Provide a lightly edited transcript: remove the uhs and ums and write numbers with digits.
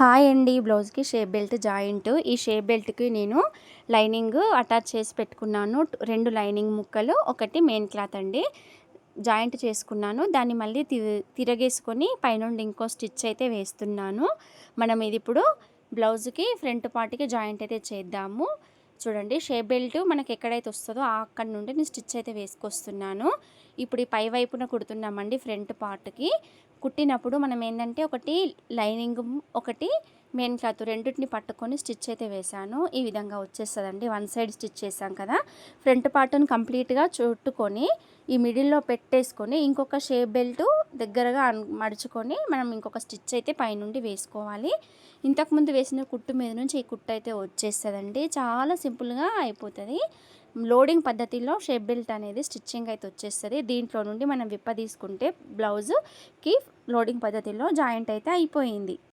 Hi అండి. బ్లౌజ్‌కి shape belt joint. ఈ షేప్ బెల్ట్‌కి నేను లైనింగ్ అటాచ్ చేసి పెట్టుకున్నాను. 2 లైనింగ్ ముక్కలు, ఒకటి మెయిన్ క్లాత్ అండి. జాయింట్ చేసుకున్నాను. దాన్ని మళ్ళీ తిరగేసుకొని పైనుండి ఇంకో స్టిచ్ అయితే వేస్తున్నాను. మనం ఇది ఇప్పుడు బ్లౌజ్‌కి ఫ్రంట్ పార్ట్‌కి జాయింట్ అయితే చేద్దాము. చూడండి, షేప్ బెల్ట్ మనకి ఎక్కడైతే వస్తుందో అక్కడి నుండి నేను స్టిచ్ అయితే వేసుకొస్తున్నాను. ఇప్పుడు ఈ పై వైపున కుడుతున్నామండి ఫ్రంట్ పార్ట్‌కి. కుట్టినప్పుడు మనం ఏంటంటే ఒకటి లైనింగ్, ఒకటి మెయిన్ క్లాత్ రెండింటిని పట్టుకొని స్టిచ్ అయితే వేసాను. ఈ విధంగా వచ్చేస్తుందండి. వన్ సైడ్ స్టిచ్ చేసాం కదా. ఫ్రంట్ పార్ట్ని కంప్లీట్గా చుట్టుకొని ఈ మిడిల్లో పెట్టేసుకొని ఇంకొక షేప్ బెల్ట్ దగ్గరగా మడుచుకొని మనం ఇంకొక స్టిచ్ అయితే పైనుండి వేసుకోవాలి. ఇంతకుముందు వేసిన కుట్టు మీద నుంచి ఈ కుట్టు అయితే వచ్చేస్తుందండి. చాలా సింపుల్గా అయిపోతుంది. లోడింగ్ పద్ధతిలో షేప్ బెల్ట్ అనేది స్టిచ్చింగ్ అయితే వచ్చేస్తుంది. దీంట్లో నుండి మనం విప్ప తీసుకుంటే బ్లౌజ్కి లోడింగ్ పద్ధతిలో జాయింట్ అయితే అయిపోయింది.